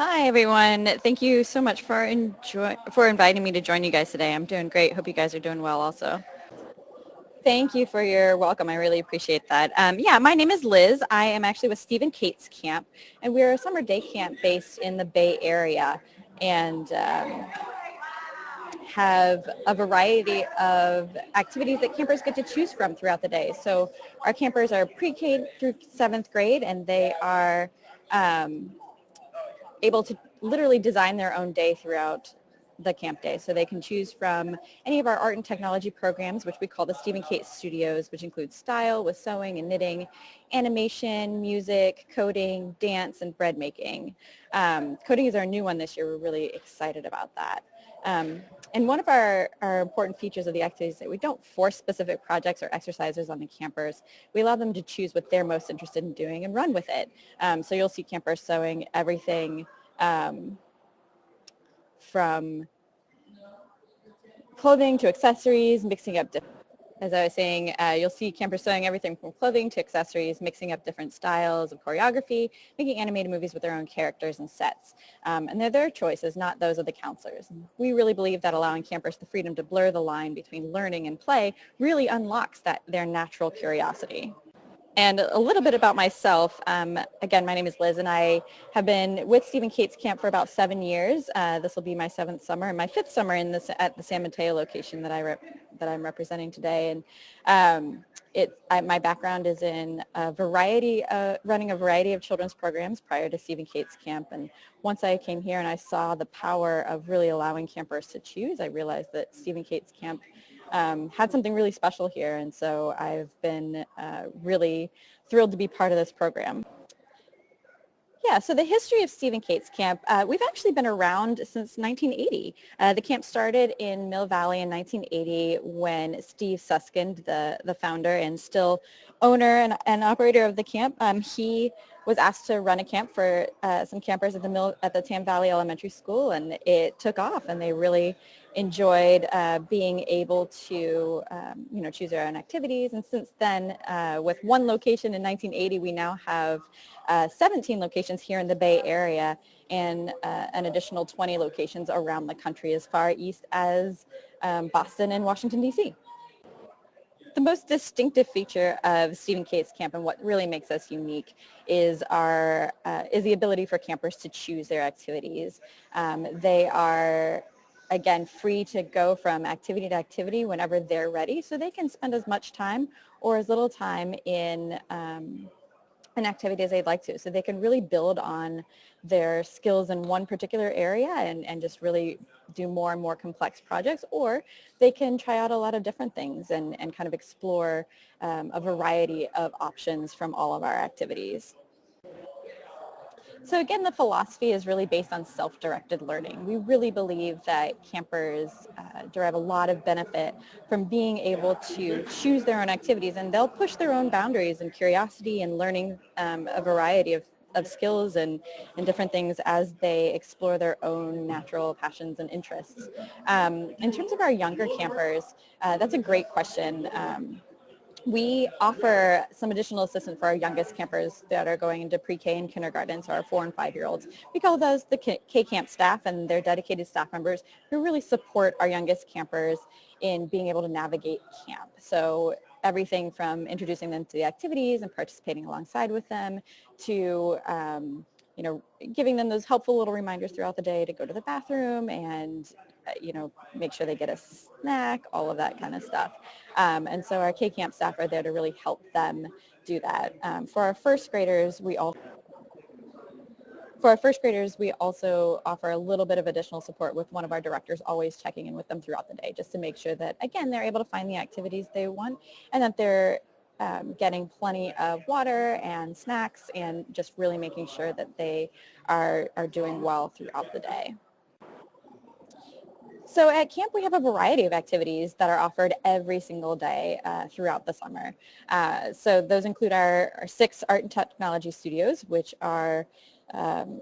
Hi, everyone. Thank you so much for inviting me to join you guys today. I'm doing great. Hope you guys are doing well also. Thank you for your welcome. I really appreciate that. Yeah, my name is Liz. I am actually with Steve and Kate's camp, and we're a summer day camp based in the Bay Area and have a variety of activities that campers get to choose from throughout the day. So our campers are pre-K through 7th grade, and they are able to literally design their own day throughout the camp day. So they can choose from any of our art and technology programs, which we call the Steve and Kate Studios, which includes style with sewing and knitting, animation, music, coding, dance, and bread making. Coding is our new one this year. We're really excited about that. And one of our important features of the activities is that we don't force specific projects or exercises on the campers. We allow them to choose what they're most interested in doing and run with it. So you'll see campers sewing everything from clothing to accessories, mixing up different, as I was saying, you'll see campers sewing everything from clothing to accessories, mixing up different styles of choreography, making animated movies with their own characters and sets. And they're their choices, not those of the counselors. We really believe that allowing campers the freedom to blur the line between learning and play really unlocks their natural curiosity. And a little bit about myself. Again, my name is Liz, and I have been with Steve and Kate's camp for about 7 years. This will be my 7th summer and my 5th summer at the San Mateo location that I'm representing today. And my background is in running a variety of children's programs prior to Steve and Kate's camp. And once I came here and I saw the power of really allowing campers to choose, I realized that Steve and Kate's camp had something really special here, and so I've been really thrilled to be part of this program. Yeah, so the history of Steve and Kate's camp, we've actually been around since 1980. The camp started in Mill Valley in 1980 when Steve Suskind, the founder and still owner and operator of the camp, he was asked to run a camp for some campers at the Tam Valley Elementary School, and it took off, and they really enjoyed being able to choose their own activities. And since then, with one location in 1980, we now have 17 locations here in the Bay Area and an additional 20 locations around the country as far east as Boston and Washington, D.C. The most distinctive feature of Steve and Kate's camp and what really makes us unique is the ability for campers to choose their activities. They are, again, free to go from activity to activity whenever they're ready, so they can spend as much time or as little time in an activity as they'd like to. So they can really build on their skills in one particular area and just really do more and more complex projects, or they can try out a lot of different things and kind of explore a variety of options from all of our activities. So again, the philosophy is really based on self-directed learning. We really believe that campers derive a lot of benefit from being able to choose their own activities, and they'll push their own boundaries and curiosity and learning a variety of skills and different things as they explore their own natural passions and interests. In terms of our younger campers, that's a great question. We offer some additional assistance for our youngest campers that are going into pre-K and kindergarten, so our 4 and 5-year-olds. We call those the K-Camp staff, and they're dedicated staff members who really support our youngest campers in being able to navigate camp. So everything from introducing them to the activities and participating alongside with them to giving them those helpful little reminders throughout the day to go to the bathroom and make sure they get a snack, all of that kind of stuff. And so our K-Camp staff are there to really help them do that. For our first graders, we also offer a little bit of additional support with one of our directors always checking in with them throughout the day just to make sure that, again, they're able to find the activities they want and that they're getting plenty of water and snacks and just really making sure that they are doing well throughout the day. So at camp, we have a variety of activities that are offered every single day throughout the summer. So those include our 6 art and technology studios, which are,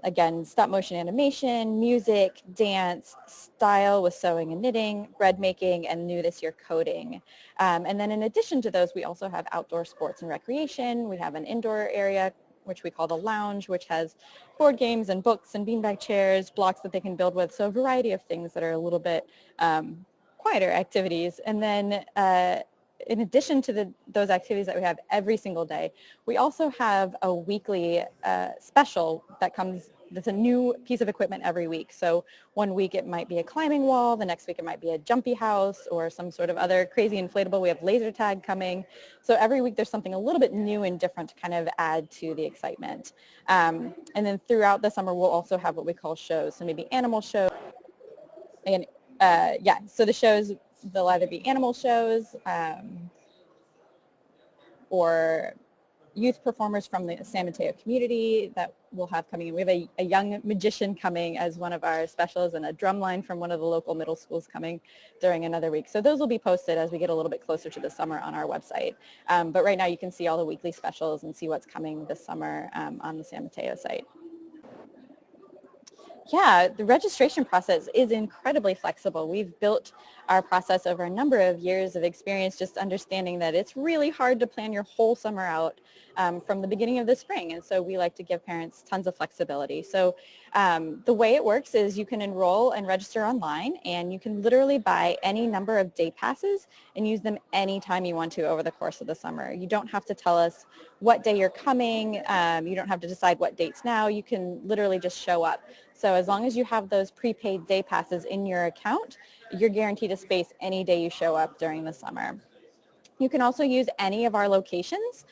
again, stop motion animation, music, dance, style with sewing and knitting, bread making, and new this year, coding. And then in addition to those, we also have outdoor sports and recreation. We have an indoor area which we call the lounge, which has board games and books and beanbag chairs, blocks that they can build with, so a variety of things that are a little bit quieter activities. And then in addition to those activities that we have every single day, we also have a weekly special that's a new piece of equipment every week. So one week it might be a climbing wall, the next week it might be a jumpy house or some sort of other crazy inflatable. We have laser tag coming. So every week there's something a little bit new and different to kind of add to the excitement. And then throughout the summer we'll also have what we call shows. So maybe animal shows. And so the shows, they'll either be animal shows or youth performers from the San Mateo community that we'll have coming in. We have a young magician coming as one of our specials and a drumline from one of the local middle schools coming during another week. So those will be posted as we get a little bit closer to the summer on our website. But right now you can see all the weekly specials and see what's coming this summer on the San Mateo site. Yeah, the registration process is incredibly flexible. We've built our process over a number of years of experience just understanding that it's really hard to plan your whole summer out from the beginning of the spring. And so we like to give parents tons of flexibility. So the way it works is you can enroll and register online, and you can literally buy any number of day passes and use them anytime you want to over the course of the summer. You don't have to tell us what day you're coming. You don't have to decide what dates now. You can literally just show up. So as long as you have those prepaid day passes in your account, you're guaranteed a space any day you show up during the summer. You can also use any of our locations.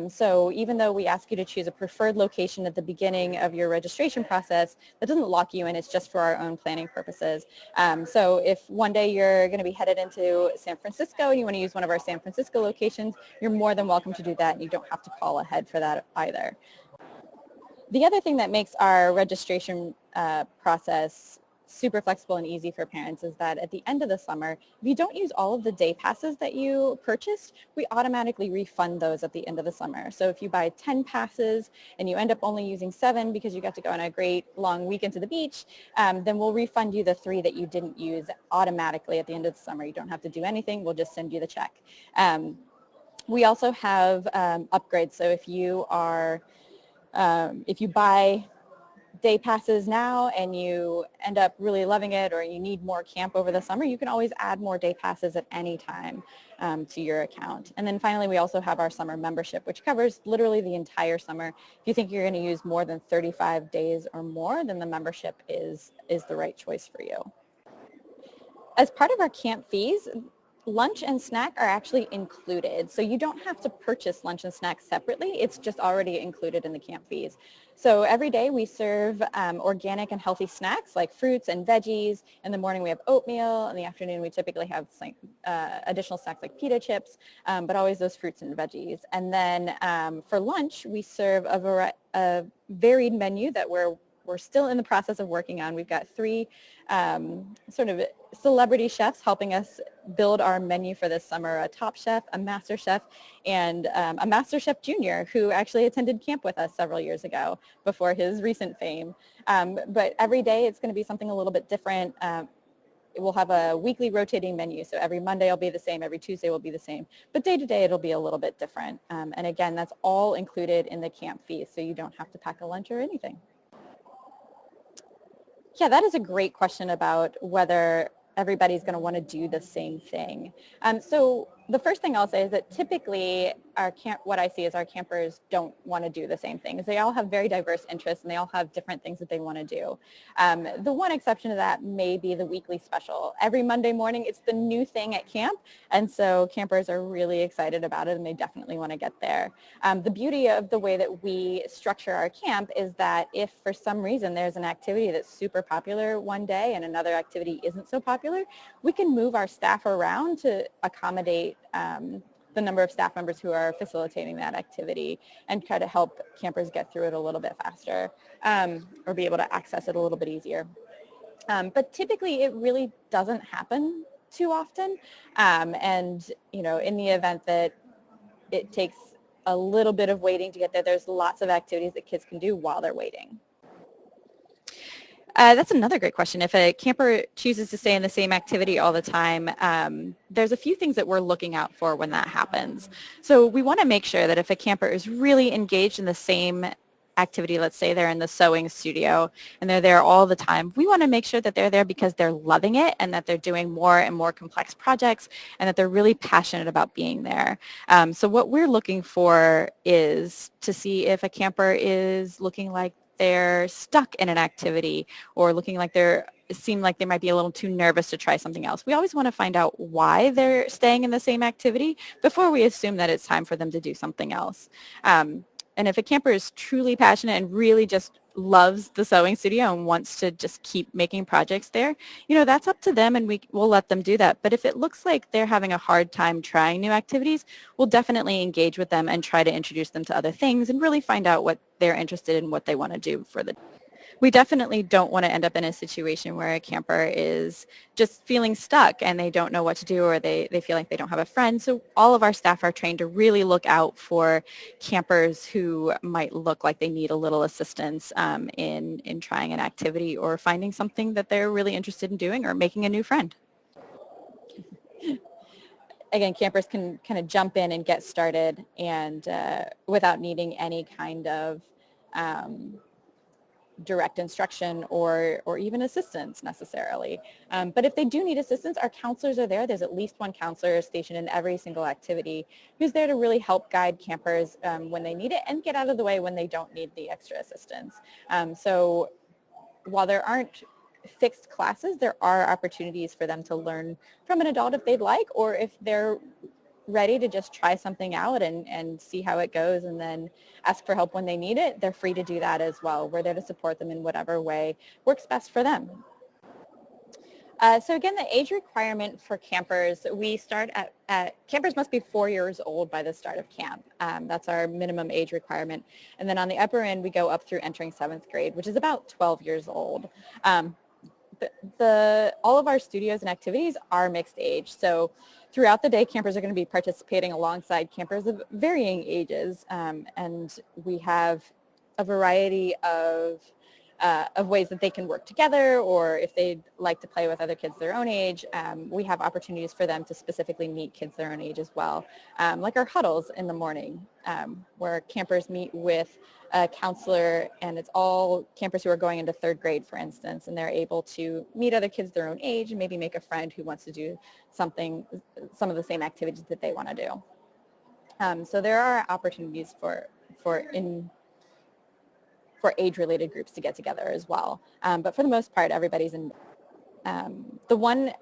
So even though we ask you to choose a preferred location at the beginning of your registration process, that doesn't lock you in. It's just for our own planning purposes. So if one day you're going to be headed into San Francisco and you want to use one of our San Francisco locations, you're more than welcome to do that, and you don't have to call ahead for that either. The other thing that makes our registration process super flexible and easy for parents is that at the end of the summer, if you don't use all of the day passes that you purchased, we automatically refund those at the end of the summer. So if you buy 10 passes and you end up only using 7 because you got to go on a great long weekend to the beach, then we'll refund you the 3 that you didn't use automatically at the end of the summer. You don't have to do anything. We'll just send you the check. We also have upgrades. So if you buy day passes now and you end up really loving it, or you need more camp over the summer, you can always add more day passes at any time to your account. And then finally, we also have our summer membership, which covers literally the entire summer. If you think you're going to use more than 35 days or more, then the membership is the right choice for you. As part of our camp fees, lunch and snack are actually included. So you don't have to purchase lunch and snacks separately. It's just already included in the camp fees. So every day we serve organic and healthy snacks like fruits and veggies. In the morning we have oatmeal. In the afternoon we typically have additional snacks like pita chips, but always those fruits and veggies. And then for lunch we serve a varied menu that we're still in the process of working on. We've got 3 sort of celebrity chefs helping us build our menu for this summer, a top chef, a master chef, and a master chef junior who actually attended camp with us several years ago before his recent fame. But every day it's going to be something a little bit different. We'll have a weekly rotating menu. So every Monday will be the same, every Tuesday will be the same, but day to day it'll be a little bit different. And again, that's all included in the camp fee, so you don't have to pack a lunch or anything. Yeah, that is a great question about whether everybody's going to want to do the same thing. So the first thing I'll say is that typically what I see is our campers don't want to do the same things. They all have very diverse interests and they all have different things that they want to do. The one exception to that may be the weekly special. Every Monday morning, it's the new thing at camp, and so campers are really excited about it and they definitely want to get there. The beauty of the way that we structure our camp is that if for some reason there's an activity that's super popular one day and another activity isn't so popular, we can move our staff around to accommodate the number of staff members who are facilitating that activity and try to help campers get through it a little bit faster or be able to access it a little bit easier. But typically it really doesn't happen too often. And, in the event that it takes a little bit of waiting to get there, there's lots of activities that kids can do while they're waiting. That's another great question. If a camper chooses to stay in the same activity all the time, there's a few things that we're looking out for when that happens. So we want to make sure that if a camper is really engaged in the same activity, let's say they're in the sewing studio and they're there all the time, we want to make sure that they're there because they're loving it and that they're doing more and more complex projects and that they're really passionate about being there. So what we're looking for is to see if a camper is looking like they're stuck in an activity or looking like seem like they might be a little too nervous to try something else. We always want to find out why they're staying in the same activity before we assume that it's time for them to do something else. And if a camper is truly passionate and really just loves the sewing studio and wants to just keep making projects there, that's up to them and we'll let them do that. But if it looks like they're having a hard time trying new activities, we'll definitely engage with them and try to introduce them to other things and really find out what they're interested in, what they want to do for the we definitely don't want to end up in a situation where a camper is just feeling stuck and they don't know what to do or they feel like they don't have a friend. So all of our staff are trained to really look out for campers who might look like they need a little assistance in trying an activity or finding something that they're really interested in doing or making a new friend. Again, campers can kind of jump in and get started and without needing any kind of direct instruction or even assistance necessarily. But if they do need assistance, our counselors are there. There's at least one counselor stationed in every single activity who's there to really help guide campers when they need it and get out of the way when they don't need the extra assistance. So while there aren't fixed classes, there are opportunities for them to learn from an adult if they'd like, or if they're ready to just try something out and see how it goes and then ask for help when they need it, they're free to do that as well. We're there to support them in whatever way works best for them. So again, the age requirement for campers, we start at campers must be 4 years old by the start of camp. That's our minimum age requirement. And then on the upper end, we go up through entering 7th grade, which is about 12 years old. All of our studios and activities are mixed age. So throughout the day, campers are going to be participating alongside campers of varying ages. And we have a variety of ways that they can work together, or if they'd like to play with other kids their own age, we have opportunities for them to specifically meet kids their own age as well. Like our huddles in the morning, where campers meet with a counselor, and it's all campers who are going into 3rd grade, for instance, and they're able to meet other kids their own age and maybe make a friend who wants to do some of the same activities that they want to do. So there are opportunities for age-related groups to get together as well. But for the most part, everybody's in. The one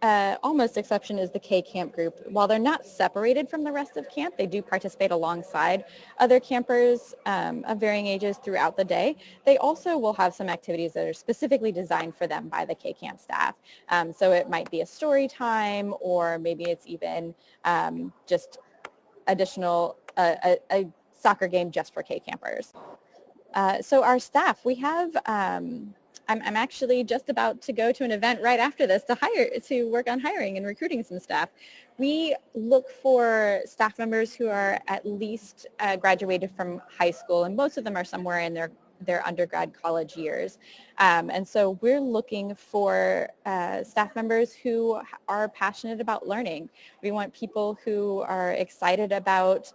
almost exception is the K-Camp group. While they're not separated from the rest of camp, they do participate alongside other campers of varying ages throughout the day. They also will have some activities that are specifically designed for them by the K-Camp staff. So it might be a story time, or maybe it's even just additional, a soccer game just for K-Campers. So our staff, we have, I'm actually just about to go to an event right after this to work on hiring and recruiting some staff. We look for staff members who are at least graduated from high school, and most of them are somewhere in their undergrad college years. And so we're looking for staff members who are passionate about learning. We want people who are excited about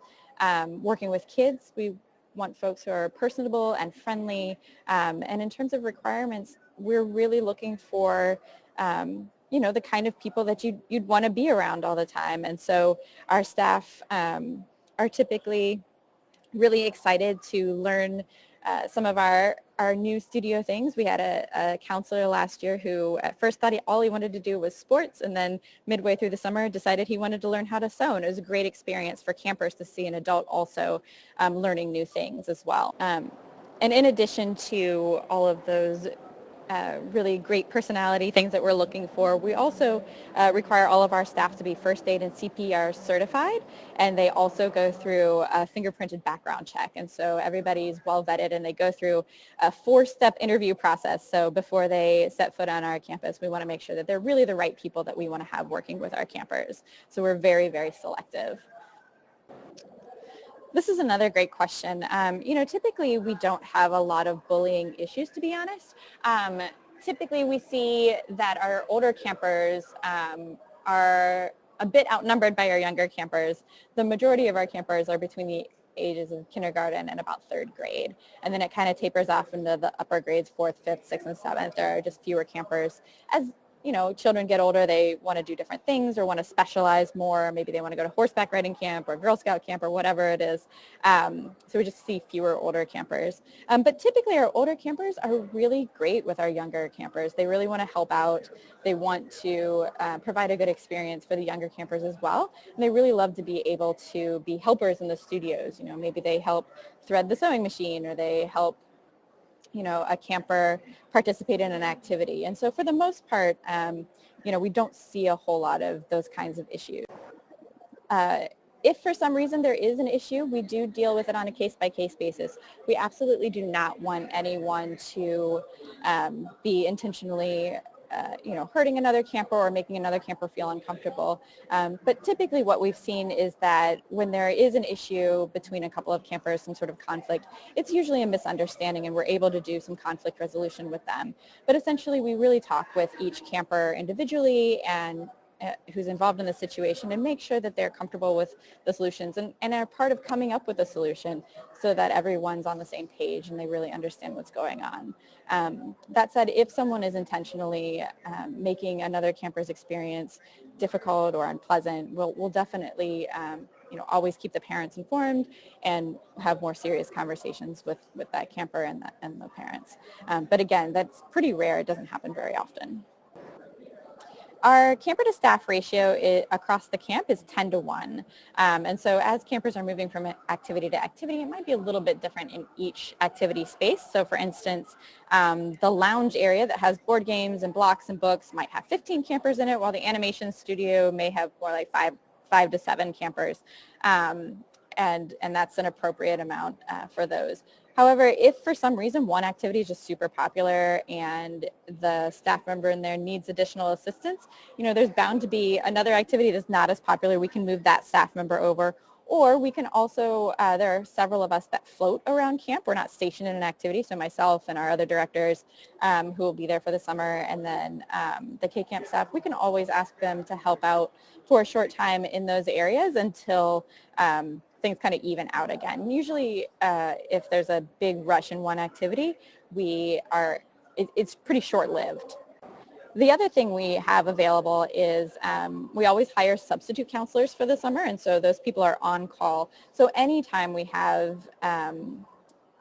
working with kids. We want folks who are personable and friendly. And in terms of requirements, we're really looking for, the kind of people that you'd want to be around all the time. And so our staff are typically really excited to learn some of our new studio things. We had a counselor last year who at first thought all he wanted to do was sports, and then midway through the summer decided he wanted to learn how to sew. And it was a great experience for campers to see an adult also learning new things as well. And in addition to all of those really great personality things that we're looking for, we also require all of our staff to be first aid and CPR certified, and they also go through a fingerprinted background check. And so everybody's well vetted, and they go through a 4-step interview process. So before they set foot on our campus, we want to make sure that they're really the right people that we want to have working with our campers. So we're very, very selective. This is another great question. Typically we don't have a lot of bullying issues, to be honest. typically we see that our older campers are a bit outnumbered by our younger campers. The majority of our campers are between the ages of kindergarten and about third grade. And then it kind of tapers off into the upper grades, fourth, fifth, sixth, and seventh. There are just fewer campers. As children get older, they want to do different things or want to specialize more. Maybe they want to go to horseback riding camp or Girl Scout camp or whatever it is. So we just see fewer older campers. But typically our older campers are really great with our younger campers. They really want to help out. They want to provide a good experience for the younger campers as well. And they really love to be able to be helpers in the studios. Maybe they help thread the sewing machine, or they help a camper participate in an activity. And so for the most part, we don't see a whole lot of those kinds of issues. If for some reason there is an issue, we do deal with it on a case-by-case basis. We absolutely do not want anyone to be intentionally hurting another camper or making another camper feel uncomfortable. But typically what we've seen is that when there is an issue between a couple of campers, some sort of conflict, it's usually a misunderstanding and we're able to do some conflict resolution with them. But essentially we really talk with each camper individually and who's involved in the situation and make sure that they're comfortable with the solutions and are part of coming up with a solution so that everyone's on the same page and they really understand what's going on. That said, if someone is intentionally making another camper's experience difficult or unpleasant, we'll definitely always keep the parents informed and have more serious conversations with that camper and the parents. But again, that's pretty rare. It doesn't happen very often. Our camper to staff ratio across the camp is 10 to 1. And so as campers are moving from activity to activity, it might be a little bit different in each activity space. So for instance, the lounge area that has board games and blocks and books might have 15 campers in it, while the animation studio may have more like five to 7 campers. And that's an appropriate amount for those. However, if for some reason one activity is just super popular and the staff member in there needs additional assistance, there's bound to be another activity that's not as popular. We can move that staff member over. Or we can also, there are several of us that float around camp. We're not stationed in an activity, so myself and our other directors who will be there for the summer, and then the K-Camp staff, we can always ask them to help out for a short time in those areas until things kind of even out again. Usually if there's a big rush in one activity, it's pretty short-lived. The other thing we have available is we always hire substitute counselors for the summer, and so those people are on call. So anytime we have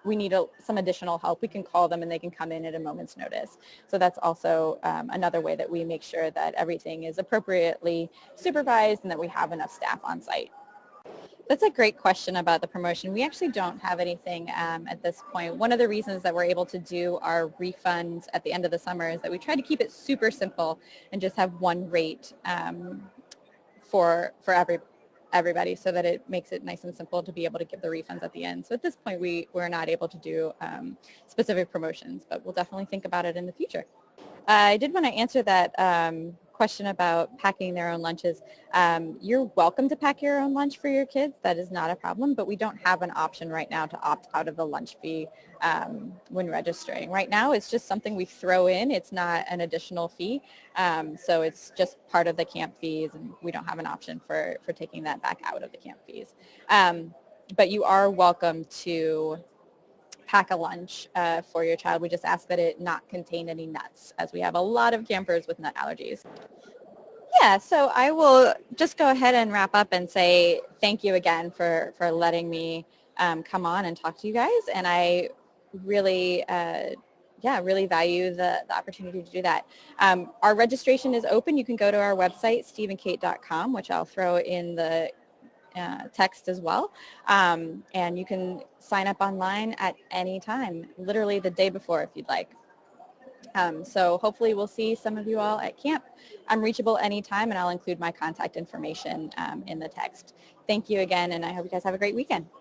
we need some additional help, we can call them and they can come in at a moment's notice. So that's also another way that we make sure that everything is appropriately supervised and that we have enough staff on site. That's a great question about the promotion. We actually don't have anything at this point. One of the reasons that we're able to do our refunds at the end of the summer is that we try to keep it super simple and just have one rate for everybody so that it makes it nice and simple to be able to give the refunds at the end. So at this point, we're not able to do specific promotions, but we'll definitely think about it in the future. I did want to answer that question about packing their own lunches. You're welcome to pack your own lunch for your kids. That is not a problem, but we don't have an option right now to opt out of the lunch fee when registering. Right now, it's just something we throw in. It's not an additional fee. So it's just part of the camp fees, and we don't have an option for taking that back out of the camp fees. But you are welcome to pack a lunch for your child. We just ask that it not contain any nuts, as we have a lot of campers with nut allergies. Yeah, so I will just go ahead and wrap up and say thank you again for letting me come on and talk to you guys. And I really, really value the opportunity to do that. Our registration is open. You can go to our website, steve&kate.com, which I'll throw in the text as well. And you can sign up online at any time, literally the day before if you'd like. So hopefully we'll see some of you all at camp. I'm reachable anytime, and I'll include my contact information in the text. Thank you again, and I hope you guys have a great weekend.